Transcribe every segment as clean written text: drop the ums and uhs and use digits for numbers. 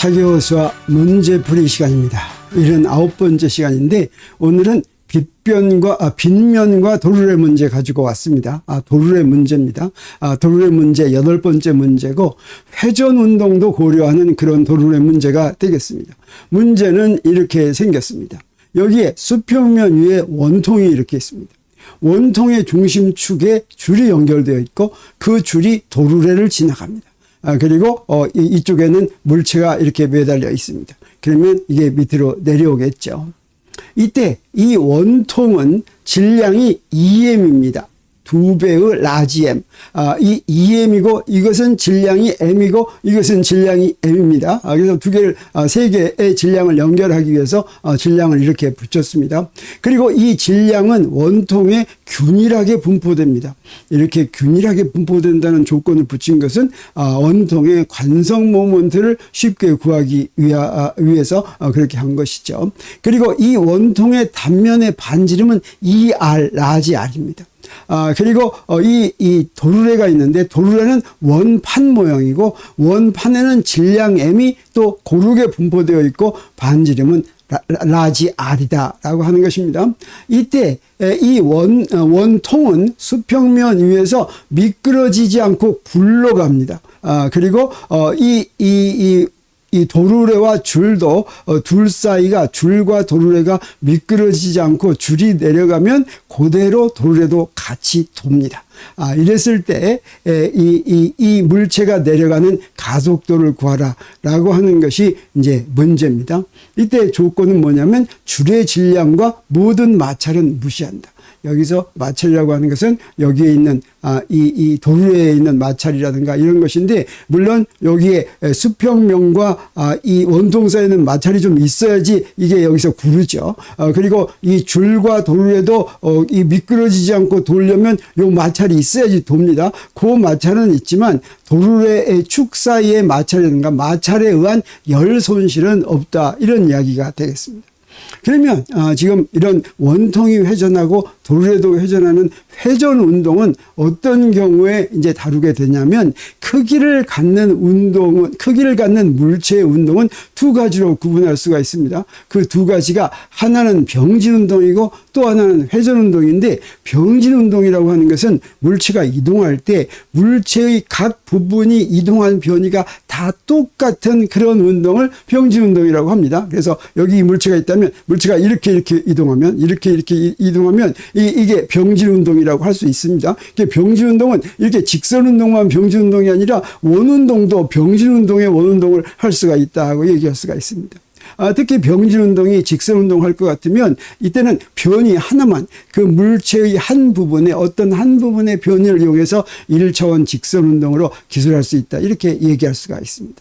차기호수와 문제풀이 시간입니다. 79번째 시간인데 오늘은 빗면과 도르래 문제 가지고 왔습니다. 도르래 문제입니다. 도르래 문제 8번째 문제고 회전운동도 고려하는 그런 도르래 문제가 되겠습니다. 문제는 이렇게 생겼습니다. 여기에 수평면 위에 원통이 이렇게 있습니다. 원통의 중심축에 줄이 연결되어 있고 그 줄이 도르래를 지나갑니다. 그리고 이쪽에는 물체가 이렇게 매달려 있습니다. 그러면 이게 밑으로 내려오겠죠. 이때 이 원통은 질량이 2m입니다. 2배의 라지 M. 이 2m이고 이것은 질량이 m이고 이것은 질량이 m입니다. 그래서 세 개의 질량을 연결하기 위해서 질량을 이렇게 붙였습니다. 그리고 이 질량은 원통에 균일하게 분포됩니다. 이렇게 균일하게 분포된다는 조건을 붙인 것은 원통의 관성 모멘트를 쉽게 구하기 위해서 그렇게 한 것이죠. 그리고 이 원통의 단면의 반지름은 2R, 라지 R입니다. 그리고 이 도르래가 있는데 도르래는 원판 모형이고 원판에는 질량 M이 또 고르게 분포되어 있고 반지름은 라지 R이다 라고 하는 것입니다. 이때 이 원통은 수평면 위에서 미끄러지지 않고 굴러갑니다. 그리고 이 도르래와 줄도 둘 사이가 줄과 도르래가 미끄러지지 않고 줄이 내려가면 그대로 도르래도 같이 돕니다. 이랬을 때 이 물체가 내려가는 가속도를 구하라 라고 하는 것이 이제 문제입니다. 이때 조건은 뭐냐면 줄의 질량과 모든 마찰은 무시한다. 여기서 마찰이라고 하는 것은 여기에 있는 이 도르래에 있는 마찰이라든가 이런 것인데 물론 여기에 수평면과 이 원통 사이에는 마찰이 좀 있어야지 이게 여기서 구르죠. 그리고 이 줄과 도르래도 이 미끄러지지 않고 돌려면 요 마찰이 있어야지 돕니다. 그 마찰은 있지만 도르래의 축 사이의 마찰이라든가 마찰에 의한 열 손실은 없다. 이런 이야기가 되겠습니다. 그러면 지금 이런 원통이 회전하고 도르래도 회전하는 회전 운동은 어떤 경우에 이제 다루게 되냐면 크기를 갖는 물체의 운동은 두 가지로 구분할 수가 있습니다. 그 두 가지가 하나는 병진 운동이고 또 하나는 회전 운동인데 병진 운동이라고 하는 것은 물체가 이동할 때 물체의 각 부분이 이동한 변이가 다 똑같은 그런 운동을 병진 운동이라고 합니다. 그래서 여기 이 물체가 있다면 물체가 이렇게 이동하면 이렇게 이동하면 이게 병진 운동이라고 할 수 있습니다. 병진 운동은 이렇게 직선 운동만 병진 운동이 아니라 원 운동도 병진 운동의 원 운동을 할 수가 있다고 얘기할 수가 있습니다. 특히 병진 운동이 직선 운동을 할 것 같으면 이때는 변이 하나만 그 물체의 한 부분에 어떤 한 부분의 변이를 이용해서 1차원 직선 운동으로 기술할 수 있다. 이렇게 얘기할 수가 있습니다.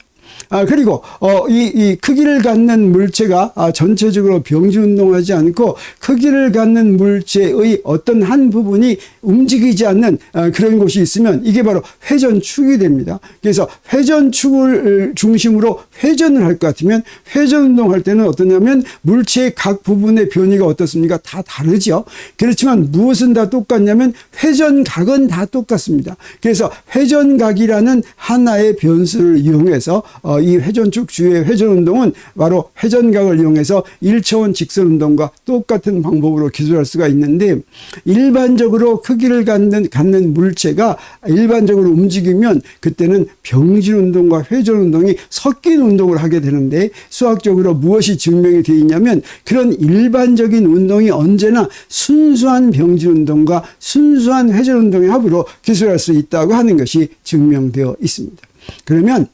그리고 이 크기를 갖는 물체가 전체적으로 병진 운동하지 않고 크기를 갖는 물체의 어떤 한 부분이 움직이지 않는 그런 곳이 있으면 이게 바로 회전축이 됩니다. 그래서 회전축을 중심으로 회전을 할 것 같으면 회전 운동할 때는 어떠냐면 물체의 각 부분의 변이가 어떻습니까? 다 다르죠. 그렇지만 무엇은 다 똑같냐면 회전각은 다 똑같습니다. 그래서 회전각이라는 하나의 변수를 이용해서 이 회전축 주위의 회전 운동은 바로 회전각을 이용해서 1차원 직선 운동과 똑같은 방법으로 기술할 수가 있는데 일반적으로 크기를 갖는 물체가 일반적으로 움직이면 그때는 병진 운동과 회전 운동이 섞인 운동을 하게 되는데 수학적으로 무엇이 증명이 되어 있냐면 그런 일반적인 운동이 언제나 순수한 병진 운동과 순수한 회전 운동의 합으로 기술할 수 있다고 하는 것이 증명되어 있습니다. 그러면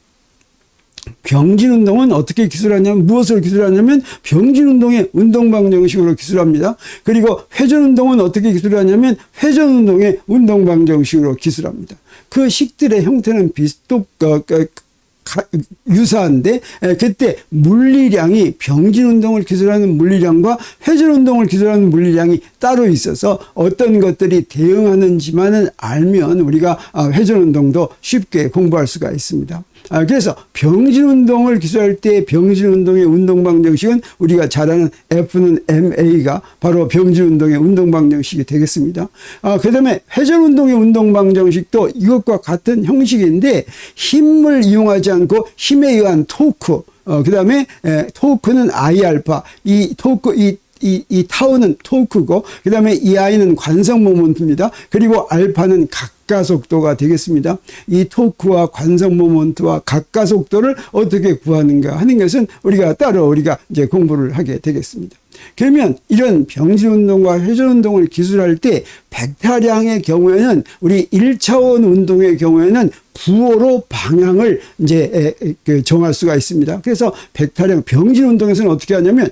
병진 운동은 어떻게 기술하냐면 무엇을 기술하냐면 병진 운동의 운동 방정식으로 기술합니다. 그리고 회전 운동은 어떻게 기술하냐면 회전 운동의 운동 방정식으로 기술합니다. 그 식들의 형태는 유사한데 그때 물리량이 병진 운동을 기술하는 물리량과 회전 운동을 기술하는 물리량이 따로 있어서 어떤 것들이 대응하는지만은 알면 우리가 회전 운동도 쉽게 공부할 수가 있습니다. 그래서 병진 운동을 기술할 때 병진 운동의 운동 방정식은 우리가 잘 아는 F는 MA가 바로 병진 운동의 운동 방정식이 되겠습니다. 그 다음에 회전 운동의 운동 방정식도 이것과 같은 형식인데 힘을 이용하지 않고 힘에 의한 토크, 그 다음에 토크는 I 알파. 이 토크, 이 타우는 토크고, 그 다음에 이 I는 관성 모먼트입니다. 그리고 알파는 각가속도가 되겠습니다. 이 토크와 관성 모먼트와 각가속도를 어떻게 구하는가 하는 것은 우리가 이제 공부를 하게 되겠습니다. 그러면 이런 병진운동과 회전운동을 기술할 때 백타량의 경우에는 우리 1차원 운동의 경우에는 부호로 방향을 이제 정할 수가 있습니다. 그래서 백타량 병진운동에서는 어떻게 하냐면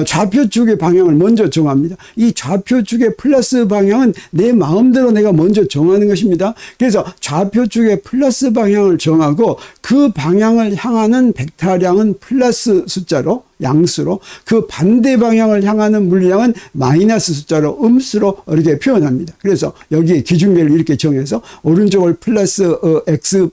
좌표축의 방향을 먼저 정합니다. 이 좌표축의 플러스 방향은 내 마음대로 내가 먼저 정하는 것입니다. 그래서 좌표축의 플러스 방향을 정하고 그 방향을 향하는 백타량은 플러스 숫자로 양수로, 그 반대 방향을 향하는 물량은 마이너스 숫자로 음수로 이렇게 표현합니다. 그래서 여기에 기준계를 이렇게 정해서 오른쪽을 플러스 X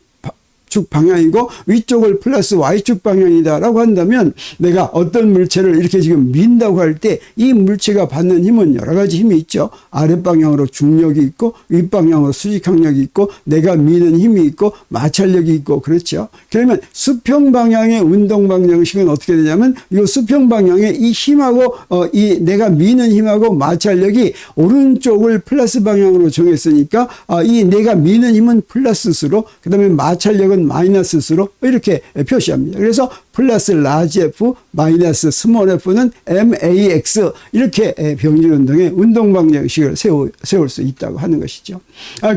축 방향이고 위쪽을 플러스 Y축 방향이다라고 한다면 내가 어떤 물체를 이렇게 지금 민다고 할 때 이 물체가 받는 힘은 여러 가지 힘이 있죠. 아랫방향으로 중력이 있고 윗방향으로 수직항력이 있고 내가 미는 힘이 있고 마찰력이 있고 그렇죠. 그러면 수평 방향의 운동 방정식은 어떻게 되냐면 이 수평 방향의 이 힘하고 이 내가 미는 힘하고 마찰력이 오른쪽을 플러스 방향으로 정했으니까 이 내가 미는 힘은 플러스 수로 그 다음에 마찰력은 마이너스 수로 이렇게 표시합니다. 그래서 플러스 라지 F 마이너스 스몰 F는 MAX 이렇게 병진운동의 운동 방정식을 세울 수 있다고 하는 것이죠.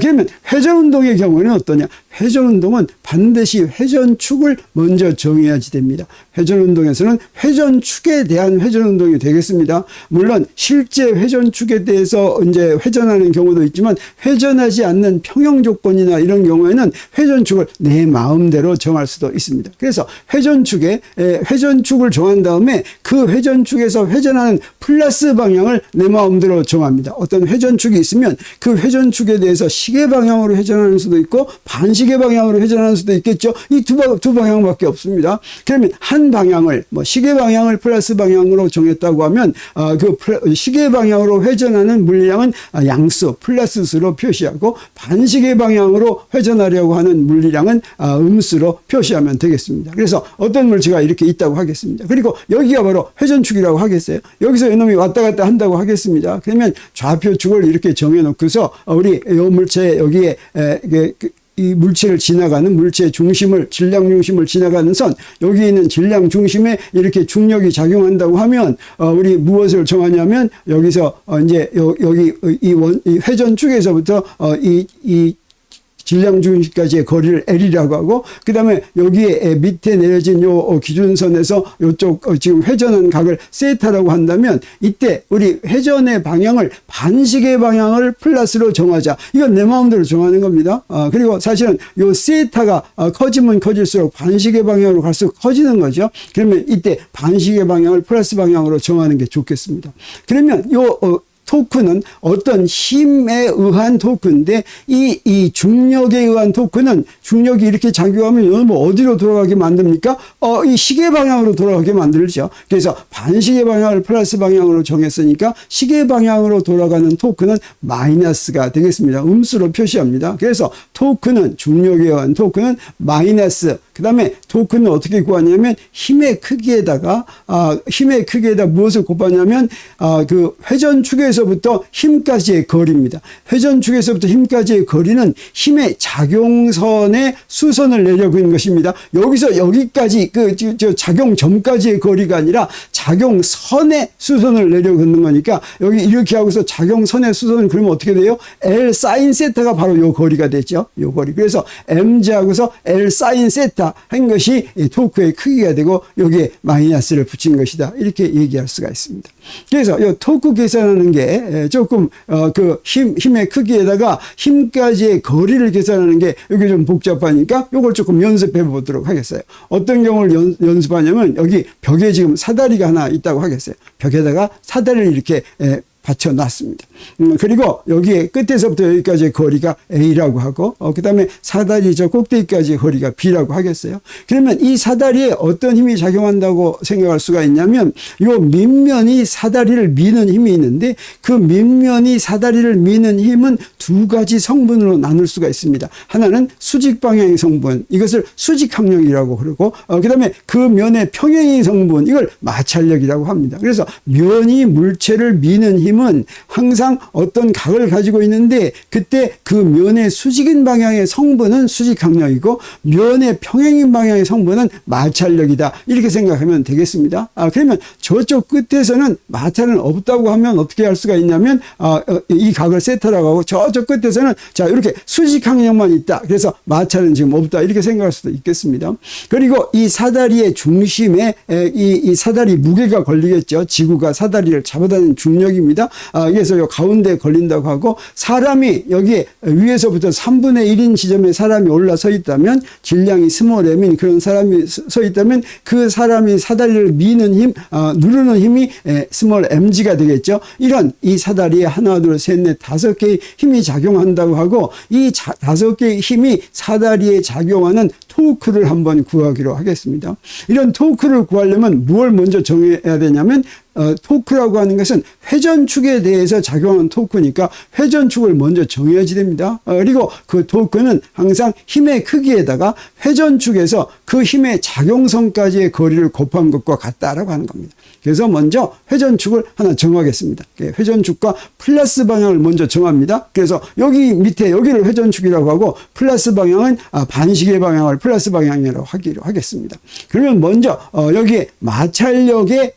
그러면 회전운동의 경우는 어떠냐? 회전운동은 반드시 회전축을 먼저 정해야지 됩니다. 회전운동에서는 회전축에 대한 회전운동이 되겠습니다. 물론 실제 회전축에 대해서 이제 회전하는 경우도 있지만 회전하지 않는 평형 조건이나 이런 경우에는 회전축을 내 마음대로 정할 수도 있습니다. 그래서 회전축을 정한 다음에 그 회전축에서 회전하는 플러스 방향을 내 마음대로 정합니다. 어떤 회전축이 있으면 그 회전축에 대해서 시계 방향으로 회전하는 수도 있고 반시계 방향으로 회전하는 수도 있겠죠. 이 두 방향밖에 없습니다. 그러면 한 방향을 시계 방향을 플러스 방향으로 정했다고 하면 그 시계 방향으로 회전하는 물량은 양수 플러스 수로 표시하고 반시계 방향으로 회전하려고 하는 물량은 음수로 표시하면 되겠습니다. 그래서 어떤 물체가 이렇게 있다고 하겠습니다. 그리고 여기가 바로 회전축이라고 하겠어요. 여기서 이놈이 왔다 갔다 한다고 하겠습니다. 그러면 좌표축을 이렇게 정해놓고서 우리 이 물체 여기에 이 물체를 지나가는 물체의 중심을 질량 중심을 지나가는 선 여기 있는 질량 중심에 이렇게 중력이 작용한다고 하면 우리 무엇을 정하냐면 여기서 이제 여기 이 회전축에서부터 이 질량 중심까지의 거리를 L이라고 하고 그 다음에 여기에 밑에 내려진 요 기준선에서 요쪽 지금 회전한 각을 세타라고 한다면 이때 우리 회전의 방향을 반시계 방향을 플러스로 정하자. 이건 내 마음대로 정하는 겁니다. 그리고 사실은 요 세타가 커지면 커질수록 반시계 방향으로 갈수록 커지는 거죠. 그러면 이때 반시계 방향을 플러스 방향으로 정하는 게 좋겠습니다. 그러면 토크는 어떤 힘에 의한 토크인데 이 중력에 의한 토크는 중력이 이렇게 작용하면 이건 어디로 돌아가게 만듭니까? 이 시계 방향으로 돌아가게 만들죠. 그래서 반시계 방향을 플러스 방향으로 정했으니까 시계 방향으로 돌아가는 토크는 마이너스가 되겠습니다. 음수로 표시합니다. 그래서 토크는 중력에 의한 토크는 마이너스. 그 다음에 토크는 어떻게 구하냐면 힘의 크기에다 무엇을 곱하냐면 그 회전축에서부터 힘까지의 거리입니다. 회전축에서부터 힘까지의 거리는 힘의 작용선의 수선을 내려고 하는 것입니다. 여기서 여기까지 저 작용 전까지의 거리가 아니라 작용선의 수선을 내려고 하는 거니까 여기 이렇게 하고서 작용선의 수선을 그러면 어떻게 돼요? L 사인 세타가 바로 요 거리가 되죠. 요 거리. 그래서 mg하고서 L 사인 세타 한 것이 토크의 크기가 되고 여기에 마이너스를 붙인 것이다. 이렇게 얘기할 수가 있습니다. 그래서 이 토크 계산하는 게 조금 그 힘의 크기에다가 힘까지의 거리를 계산하는 게 여기 좀 복잡하니까 이걸 조금 연습해 보도록 하겠어요. 어떤 경우를 연습하냐면 여기 벽에 지금 사다리가 하나 있다고 하겠어요. 벽에다가 사다리를 이렇게 받쳐놨습니다. 그리고 여기에 끝에서부터 여기까지의 거리가 A라고 하고 그 다음에 사다리 저 꼭대기까지의 거리가 B라고 하겠어요. 그러면 이 사다리에 어떤 힘이 작용한다고 생각할 수가 있냐면 요 밑면이 사다리를 미는 힘이 있는데 그 밑면이 사다리를 미는 힘은 두 가지 성분으로 나눌 수가 있습니다. 하나는 수직 방향의 성분, 이것을 수직항력이라고 그러고 그 다음에 그 면의 평행의 성분, 이걸 마찰력이라고 합니다. 그래서 면이 물체를 미는 힘은 항상 어떤 각을 가지고 있는데 그때 그 면의 수직인 방향의 성분은 수직항력이고 면의 평행인 방향의 성분은 마찰력이다. 이렇게 생각하면 되겠습니다. 그러면 저쪽 끝에서는 마찰은 없다고 하면 어떻게 할 수가 있냐면 이 각을 세타라고 하고 저쪽 끝에서는 자 이렇게 수직항력만 있다. 그래서 마찰은 지금 없다. 이렇게 생각할 수도 있겠습니다. 그리고 이 사다리의 중심에 이 사다리 무게가 걸리겠죠. 지구가 사다리를 잡아다니는 중력입니다. 그래서 요 가운데에 걸린다고 하고 사람이 여기에 위에서부터 3분의 1인 지점에 사람이 올라서 있다면 질량이 스몰 m인 그런 사람이 서 있다면 그 사람이 사다리를 미는 힘, 누르는 힘이 스몰 mg가 되겠죠. 이런 이 사다리에 하나, 둘, 셋, 넷, 다섯 개의 힘이 작용한다고 하고 이 다섯 개의 힘이 사다리에 작용하는 토크를 한번 구하기로 하겠습니다. 이런 토크를 구하려면 뭘 먼저 정해야 되냐면 토크라고 하는 것은 회전축에 대해서 작용하는 토크니까 회전축을 먼저 정해야지 됩니다. 그리고 그 토크는 항상 힘의 크기에다가 회전축에서 그 힘의 작용성까지의 거리를 곱한 것과 같다라고 하는 겁니다. 그래서 먼저 회전축을 하나 정하겠습니다. 회전축과 플러스 방향을 먼저 정합니다. 그래서 여기 밑에 여기를 회전축이라고 하고 플러스 방향은 반시계 방향을 플러스 방향이라고 하기로 하겠습니다. 그러면 먼저 여기에 마찰력에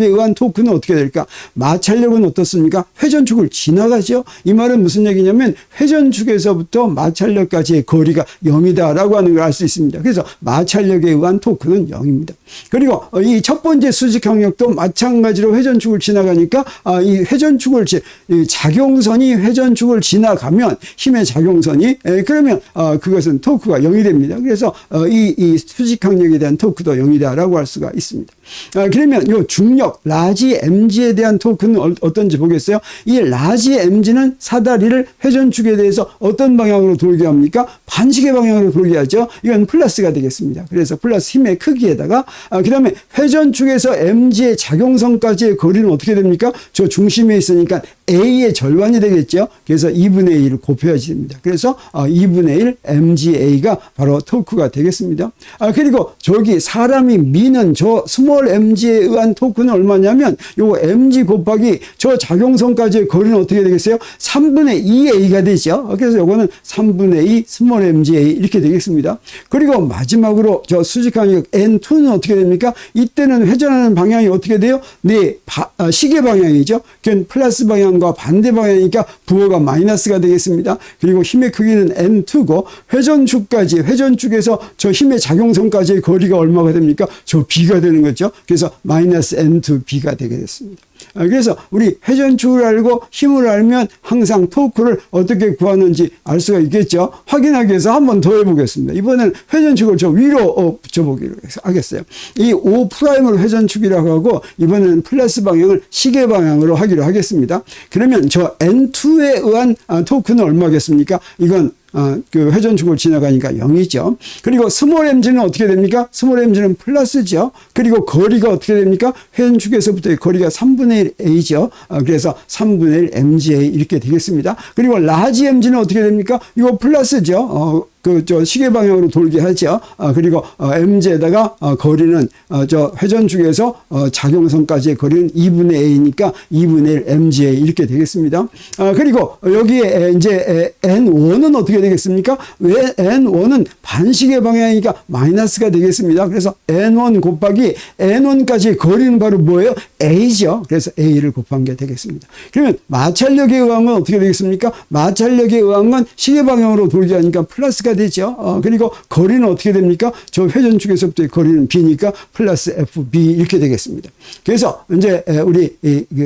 의한 토크는 어떻게 될까? 마찰력은 어떻습니까? 회전축을 지나가죠. 이 말은 무슨 얘기냐면 회전축에서부터 마찰력까지의 거리가 0이다라고 하는 걸 알 수 있습니다. 그래서 마찰력에 의한 토크는 0입니다. 그리고 이 첫 번째 수직항력도 마찬가지로 회전축을 지나가니까 이 회전축을 작용선이 회전축을 지나가면 힘의 작용선이 그러면 그것은 토크가 0이 됩니다. 그래서 이 수직항력에 대한 토크도 0이다라고 할 수가 있습니다. 그러면 이 중력 라지 mg에 대한 토크는 어떤지 보겠어요. 이 라지 mg는 사다리를 회전축에 대해서 어떤 방향으로 돌게 합니까? 반시계 방향으로 돌게 하죠. 이건 플러스가 되겠습니다. 그래서 플러스 힘의 크기에다가 그 다음에 회전축에서 mg의 작용선까지의 거리는 어떻게 됩니까? 저 중심에 있으니까 a의 절반이 되겠죠. 그래서 2분의 1을 곱해야지 됩니다. 그래서 2분의 1 mga가 바로 토크가 되겠습니다. 그리고 저기 사람이 미는 저 스몰 mg에 의한 토크는 얼마냐면 요 mg 곱하기 저 작용선까지의 거리는 어떻게 되겠어요? 3분의 2a가 되죠. 그래서 요거는 3분의 2 스몰 mga 이렇게 되겠습니다. 그리고 마지막으로 저 수직항력 n2는 어떻게 됩니까? 이때는 회전하는 방향이 어떻게 돼요? 네, 시계 방향이죠. 그건 플러스 방향과 반대 방향이니까 부호가 마이너스가 되겠습니다. 그리고 힘의 크기는 n2고 회전축에서 저 힘의 작용선까지의 거리가 얼마가 됩니까? 저 b가 되는 거죠. 그래서 마이너스 n2b가 되겠습니다. 그래서 우리 회전축을 알고 힘을 알면 항상 토크를 어떻게 구하는지 알 수가 있겠죠. 확인하기 위해서 한 번 더 해보겠습니다. 이번엔 회전축을 저 위로 붙여보기로 하겠어요. 이 O'를 회전축이라고 하고 이번에는 플러스 방향을 시계 방향으로 하기로 하겠습니다. 그러면 저 N2에 의한 토크는 얼마겠습니까? 이건 그 회전축을 지나가니까 0이죠. 그리고 스몰 mg는 어떻게 됩니까? 스몰 mg는 플러스죠. 그리고 거리가 어떻게 됩니까? 회전축에서부터의 거리가 3분의 1 a죠. 그래서 3분의 1 mga 이렇게 되겠습니다. 그리고 라지 mg는 어떻게 됩니까? 이거 플러스죠. 저 시계 방향으로 돌게 하죠. 그리고 mg에다가 거리는 저 회전축에서 작용선까지의 거리는 2분의 a니까 2분의 1 mga 이렇게 되겠습니다. 그리고 여기에 이제 n1은 어떻게 되겠습니까? 왜 n1은 반시계 방향이니까 마이너스가 되겠습니다. 그래서 n1 곱하기 n1까지의 거리는 바로 뭐예요? a죠. 그래서 a를 곱한 게 되겠습니다. 그러면 마찰력에 의한 건 어떻게 되겠습니까? 마찰력에 의한 건 시계 방향으로 돌게 하니까 플러스가 되죠. 그리고 거리는 어떻게 됩니까? 저 회전축에서부터의 거리는 b니까 플러스 fb 이렇게 되겠습니다. 그래서 이제 우리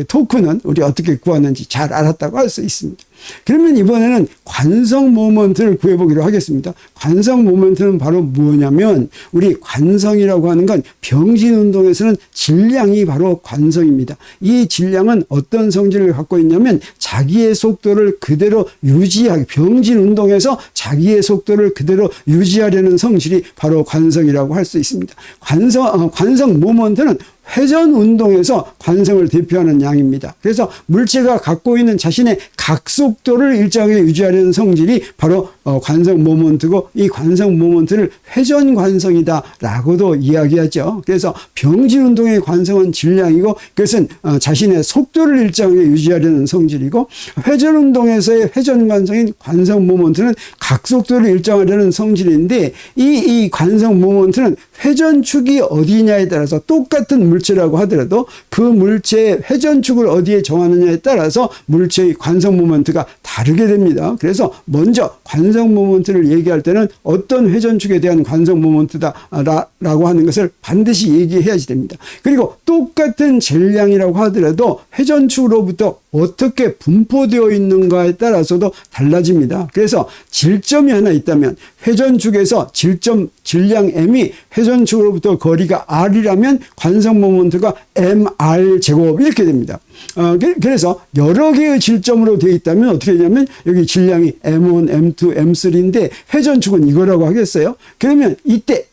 토크는 우리 어떻게 구하는지 잘 알았다고 할 수 있습니다. 그러면 이번에는 관성 모먼트를 구해보기로 하겠습니다. 관성 모먼트는 바로 뭐냐면 우리 관성이라고 하는 건 병진 운동에서는 질량이 바로 관성입니다. 이 질량은 어떤 성질을 갖고 있냐면 자기의 속도를 그대로 유지하기, 병진 운동에서 자기의 속도를 그대로 유지하려는 성질이 바로 관성이라고 할 수 있습니다. 관성 모먼트는 회전 운동에서 관성을 대표하는 양입니다. 그래서 물체가 갖고 있는 자신의 각속도를 일정하게 유지하려는 성질이 바로 관성 모먼트고, 이 관성 모먼트를 회전 관성이다 라고도 이야기하죠. 그래서 병진 운동의 관성은 질량이고, 그것은 자신의 속도를 일정하게 유지하려는 성질이고, 회전 운동에서의 회전 관성인 관성 모먼트는 각속도를 일정하려는 성질인데, 이 관성 모먼트는 회전축이 어디냐에 따라서 똑같은 물체라고 하더라도 그 물체의 회전축을 어디에 정하느냐에 따라서 물체의 관성 모먼트가 다르게 됩니다. 그래서 먼저 관성 모먼트를 얘기할 때는 어떤 회전축에 대한 관성 모먼트다라고 하는 것을 반드시 얘기해야지 됩니다. 그리고 똑같은 질량이라고 하더라도 회전축으로부터 어떻게 분포되어 있는가에 따라서도 달라집니다. 그래서 질점이 하나 있다면 회전축에서 질량 m이 회전축으로부터 거리가 r이라면 관성 모먼트가 mr 제곱 이렇게 됩니다. 그래서 여러 개의 질점으로 되어 있다면 어떻게 되냐면 여기 질량이 m1, m2, m3인데 회전축은 이거라고 하겠어요. 그러면 이때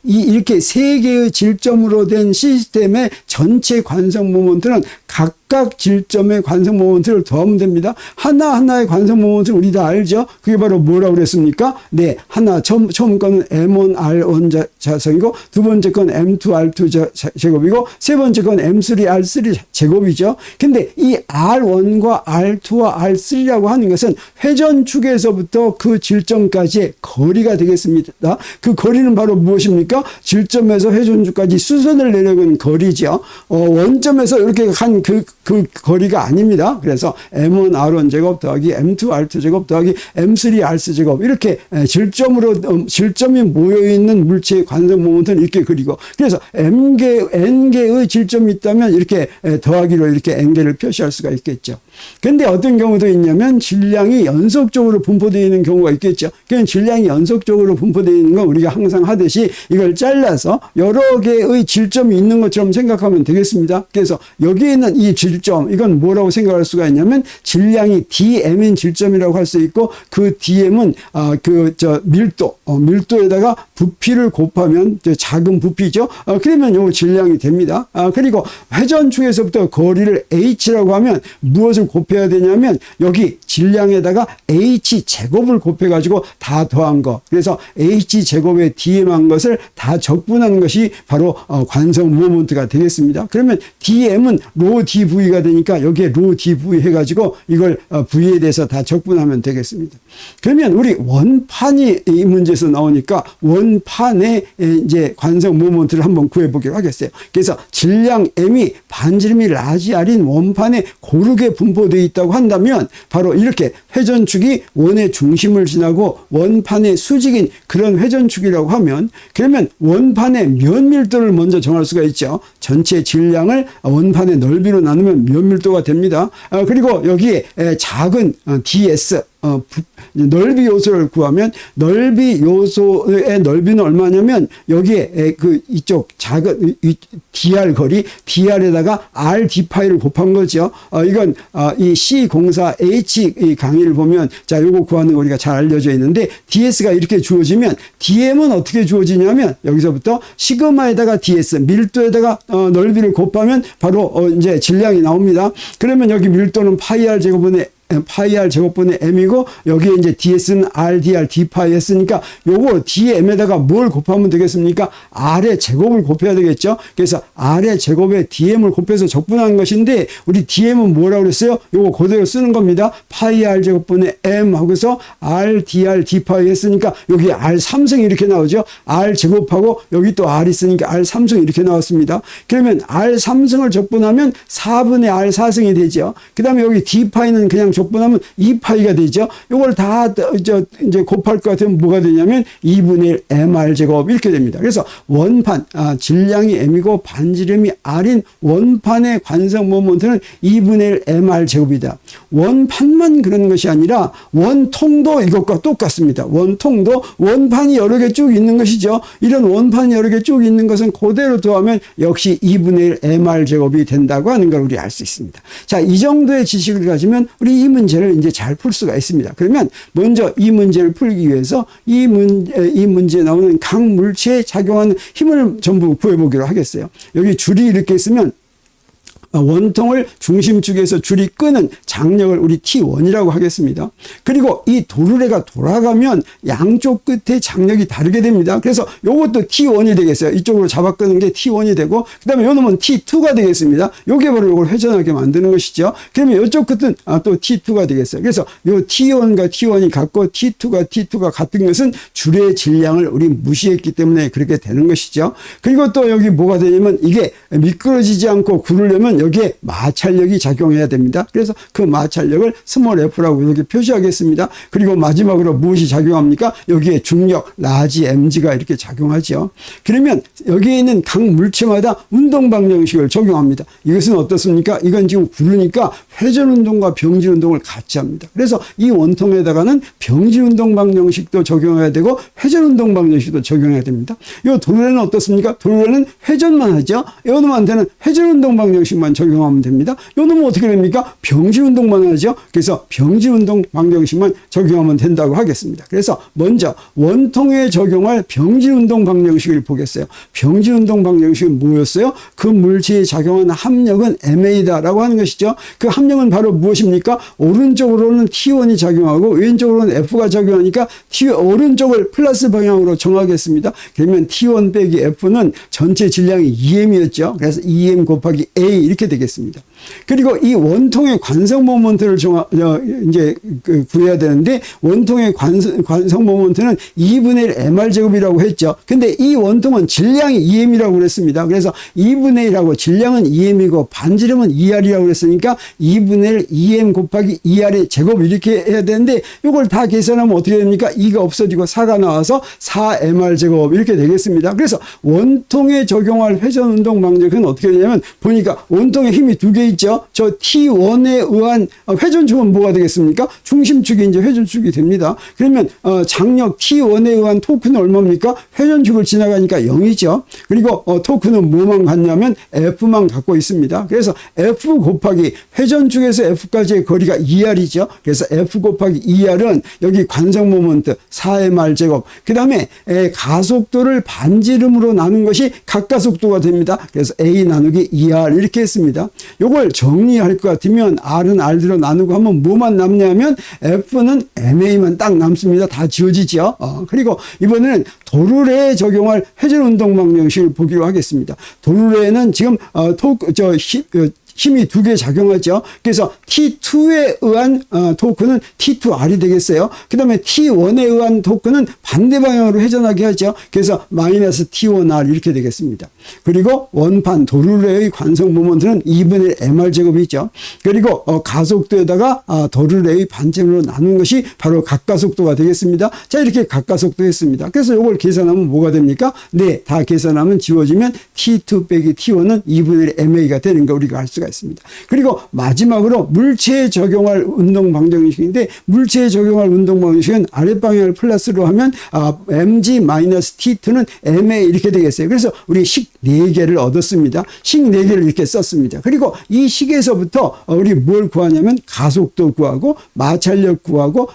이렇게 세 개의 질점으로 된 시스템의 전체 관성 모먼트는 각각 질점의 관성 모먼트를 더하면 됩니다. 하나하나의 관성 모먼트는 우리 다 알죠? 그게 바로 뭐라고 그랬습니까? 네, 처음 거는 M1R1 자성이고, 두 번째 건 M2R2 제곱이고, 세 번째 건 M3R3 제곱이죠. 근데 이 R1과 R2와 R3라고 하는 것은 회전축에서부터 그 질점까지의 거리가 되겠습니다. 그 거리는 바로 무엇입니까? 질점에서 회전축까지 수선을 내려간 거리죠. 원점에서 이렇게 간 그 거리가 아닙니다. 그래서 M1R1 제곱 더하기 M2R2 제곱 더하기 M3R3 제곱, 이렇게 질점이 모여있는 물체의 관성 모먼트는 이렇게 그리고, 그래서 N개의 질점이 있다면 이렇게 더하기로 이렇게 N개를 표시할 수가 있겠죠. 근데 어떤 경우도 있냐면 질량이 연속적으로 분포되어 있는 경우가 있겠죠. 그냥 질량이 연속적으로 분포되어 있는 건 우리가 항상 하듯이 이걸 잘라서 여러 개의 질점이 있는 것처럼 생각하면 되겠습니다. 그래서 여기에 있는 이 질점, 이건 뭐라고 생각할 수가 있냐면 질량이 DM인 질점이라고 할 수 있고, 그 DM은 밀도에다가 부피를 곱하면 작은 부피죠. 그러면 요 질량이 됩니다. 그리고 회전축에서부터 거리를 H라고 하면 무엇을 곱해야 되냐면 여기 질량에다가 H 제곱을 곱해가지고 다 더한 거. 그래서 H 제곱에 DM한 것을 다 적분하는 것이 바로 관성 모먼트가 되겠습니다. 그러면 DM은 로 DV가 되니까 여기에 로 DV 해가지고 이걸 V에 대해서 다 적분하면 되겠습니다. 그러면 우리 원판이 이 문제에서 나오니까 원판의 이제 관성 모먼트를 한번 구해보기로 하겠어요. 그래서 질량 M이 반지름이 라지 R인 원판에 고르게 분포되어 있다고 한다면 바로 이렇게 회전축이 원의 중심을 지나고 원판의 수직인 그런 회전축이라고 하면, 그러면 원판의 면밀도를 먼저 정할 수가 있죠. 전체 질량을 원판의 넓이로 나누면 면밀도가 됩니다. 그리고 여기에 작은 DS 넓이 요소를 구하면 넓이 요소의 넓이는 얼마냐면 여기에 이쪽 작은 DR 거리, DR에다가 R D파이를 곱한 거죠. 이건 이 C04H 강의를 보면 자, 요거 구하는 거 우리가 잘 알려져 있는데, DS가 이렇게 주어지면 DM은 어떻게 주어지냐면 여기서부터 시그마에다가 DS 밀도에다가 넓이를 곱하면 바로 이제 질량이 나옵니다. 그러면 여기 밀도는 파이 R 제곱분의 파이 R 제곱분의 M이고, 여기에 이제 DS는 R, DR, D파이 했으니까 요거 DM에다가 뭘 곱하면 되겠습니까? R의 제곱을 곱해야 되겠죠? 그래서 R의 제곱에 DM을 곱해서 적분한 것인데, 우리 DM은 뭐라고 그랬어요? 요거 그대로 쓰는 겁니다. 파이 R 제곱분의 M 하고서 R, DR, D파이 했으니까 여기 R 3승이 이렇게 나오죠? R 제곱하고 여기 또 R 있으니까 R 3승 이렇게 나왔습니다. 그러면 R 3승을 적분하면 4분의 R 4승이 되죠. 그 다음에 여기 D파이는 그냥 족분하면 2파이가 되죠. 이걸 다 이제 곱할 것 같으면 뭐가 되냐면 2분의 1 mr 제곱 이렇게 됩니다. 그래서 원판 질량이 m이고 반지름이 r인 원판의 관성 모멘트는 2분의 1 mr 제곱이다. 원판만 그런 것이 아니라 원통도 이것과 똑같습니다. 원통도 원판이 여러 개 쭉 있는 것이죠. 이런 원판이 여러 개 쭉 있는 것은 그대로 더하면 역시 2분의 1 mr 제곱이 된다고 하는 걸 우리 알 수 있습니다. 자, 이 정도의 지식을 가지면 우리 이 문제를 이제 잘 풀 수가 있습니다. 그러면 먼저 이 문제를 풀기 위해서 이 문제에 나오는 각 물체에 작용하는 힘을 전부 구해보기로 하겠어요. 여기 줄이 이렇게 있으면 원통을 중심축에서 줄이 끄는 장력을 우리 T1이라고 하겠습니다. 그리고 이 도르래가 돌아가면 양쪽 끝에 장력이 다르게 됩니다. 그래서 이것도 T1이 되겠어요. 이쪽으로 잡아 끄는 게 T1이 되고, 그 다음에 요 놈은 T2가 되겠습니다. 요게 바로 이걸 회전하게 만드는 것이죠. 그러면 이쪽 끝은 또 T2가 되겠어요. 그래서 요 T1과 T1이 같고 T2가 같은 것은 줄의 질량을 우리 무시했기 때문에 그렇게 되는 것이죠. 그리고 또 여기 뭐가 되냐면 이게 미끄러지지 않고 구르려면 여기에 마찰력이 작용해야 됩니다. 그래서 그 마찰력을 스몰 f라고 이렇게 표시하겠습니다. 그리고 마지막으로 무엇이 작용합니까? 여기에 중력 라지 mg가 이렇게 작용하죠. 그러면 여기에 있는 각 물체마다 운동 방정식을 적용합니다. 이것은 어떻습니까? 이건 지금 구르니까 회전 운동과 병진 운동을 같이 합니다. 그래서 이 원통에다가는 병진 운동 방정식도 적용해야 되고 회전 운동 방정식도 적용해야 됩니다. 이 도르래는 어떻습니까? 도르래는 회전만 하죠. 이 놈한테는 회전 운동 방정식만 적용하면 됩니다. 요 놈은 어떻게 됩니까? 병진 운동만 하죠. 그래서 병진 운동 방정식만 적용하면 된다고 하겠습니다. 그래서 먼저 원통에 적용할 병진 운동 방정식을 보겠어요. 병진 운동 방정식은 뭐였어요? 그 물체에 작용하는 합력은 MA다라고 하는 것이죠. 그 합력은 바로 무엇입니까? 오른쪽으로는 T1이 작용하고 왼쪽으로는 F가 작용하니까 오른쪽을 플러스 방향으로 정하겠습니다. 그러면 T1 빼기 F는 전체 질량이 2m이었죠. 그래서 2m 곱하기 A 이렇게 되겠습니다. 그리고 이 원통의 관성 모멘트를 이제 구해야 되는데, 원통의 관성 모멘트는 2분의 1 mr 제곱이라고 했죠. 근데 이 원통은 질량이 2m이라고 그랬습니다. 그래서 2분의 1하고 질량은 2m이고 반지름은 2r이라고 그랬으니까 2분의 1 2m 곱하기 2r의 제곱 이렇게 해야 되는데, 이걸 다 계산하면 어떻게 됩니까? 2가 없어지고 4가 나와서 4mr 제곱 이렇게 되겠습니다. 그래서 원통에 적용할 회전 운동 방정식은 어떻게 되냐면, 보니까 원통에 힘이 두 개 있죠. 저 T1에 의한 회전축은 뭐가 되겠습니까? 중심축이 이제 회전축이 됩니다. 그러면 장력 T1에 의한 토크는 얼마입니까? 회전축을 지나가니까 0이죠. 그리고 토크는 뭐만 갖냐면 F만 갖고 있습니다. 그래서 F 곱하기 회전축에서 F까지의 거리가 2r이죠. 그래서 F 곱하기 2r은 여기 관성 모멘트 4mr 제곱, 그 다음에 가속도를 반지름으로 나눈 것이 각가속도가 됩니다. 그래서 A 나누기 2r 이렇게 했습니다. 요걸 정리할 것 같으면 R은 R대로 나누고 하면 뭐만 남냐면 F는 MA만 딱 남습니다. 다 지워지죠. 그리고 이번에는 도르래에 적용할 회전 운동 방정식을 보기로 하겠습니다. 도르래는 지금 힘이 두 개 작용하죠. 그래서 T2에 의한 토크는 T2R이 되겠어요. 그 다음에 T1에 의한 토크는 반대 방향으로 회전하게 하죠. 그래서 마이너스 T1R 이렇게 되겠습니다. 그리고 원판 도르래의 관성 모멘트는 2분의 1 mr 제곱이죠. 그리고 가속도에다가 도르래의 반지름으로 나눈 것이 바로 각가속도가 되겠습니다. 자, 이렇게 각가속도 했습니다. 그래서 이걸 계산하면 뭐가 됩니까? 네, 다 계산하면 지워지면 T2 빼기 T1은 2분의 1 MA가 되는 거 우리가 알 수가 있습니다. 그리고 마지막으로 물체에 적용할 운동 방정식인데, 물체에 적용할 운동 방정식은 아랫방향을 플러스로 하면 mg-t2는 ma 이렇게 되겠어요. 그래서 우리 식 4개를 얻었습니다. 식 4개를 이렇게 썼습니다. 그리고 이 식에서부터 우리 뭘 구하냐면 가속도 구하고 마찰력 구하고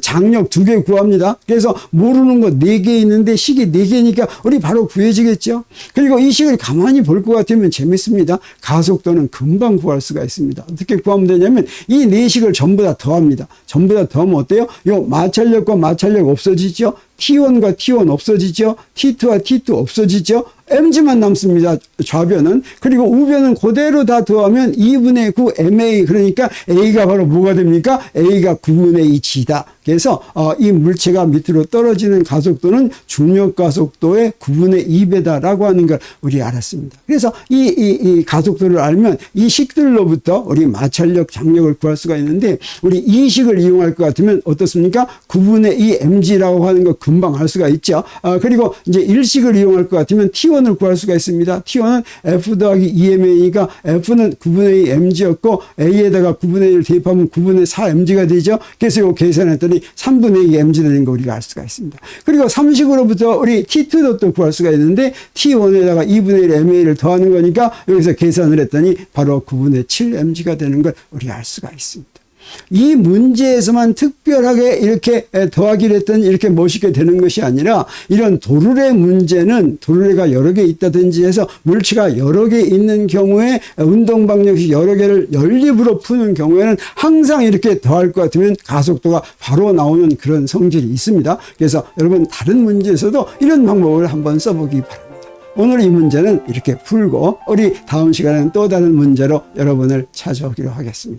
장력 2개 구합니다. 그래서 모르는 거 4개 있는데 식이 4개니까 우리 바로 구해지겠죠. 그리고 이 식을 가만히 볼 것 같으면 재밌습니다. 가속도는 금방 구할 수가 있습니다. 어떻게 구하면 되냐면 이 4식을 전부 다 더합니다. 전부 다 더하면 어때요? 요 마찰력과 마찰력 없어지죠. T1과 T1 없어지죠. T2와 T2 없어지죠. mg만 남습니다. 좌변은. 그리고 우변은 그대로 다 더하면 2분의 9 ma. 그러니까 a가 바로 뭐가 됩니까? a가 9분의 2 g다. 그래서 이 물체가 밑으로 떨어지는 가속도는 중력 가속도의 9분의 2배다라고 하는 걸 우리 알았습니다. 그래서 이 가속도를 알면 이 식들로부터 우리 마찰력, 장력을 구할 수가 있는데, 우리 이 식을 이용할 것 같으면 어떻습니까? 9분의 2 mg라고 하는 거 금방 알 수가 있죠. 그리고 이제 일식을 이용할 것 같으면 T1을 구할 수가 있습니다. T1은 F 더하기 2ma가 F는 9분의 2 mg였고 A에다가 9분의 1을 대입하면 9분의 4 mg가 되죠. 그래서 이거 계산했더니 3분의 2 mg 되는 거 우리가 알 수가 있습니다. 그리고 3식으로부터 우리 T2도 또 구할 수가 있는데 T1에다가 2분의 1 ma를 더하는 거니까 여기서 계산을 했더니 바로 9분의 7 mg가 되는 걸 우리가 알 수가 있습니다. 이 문제에서만 특별하게 이렇게 더하기를 했더니 이렇게 멋있게 되는 것이 아니라, 이런 도르래 문제는 도르래가 여러 개 있다든지 해서 물체가 여러 개 있는 경우에 운동방정식 여러 개를 연립으로 푸는 경우에는 항상 이렇게 더할 것 같으면 가속도가 바로 나오는 그런 성질이 있습니다. 그래서 여러분 다른 문제에서도 이런 방법을 한번 써보기 바랍니다. 오늘 이 문제는 이렇게 풀고 우리 다음 시간에는 또 다른 문제로 여러분을 찾아오기로 하겠습니다.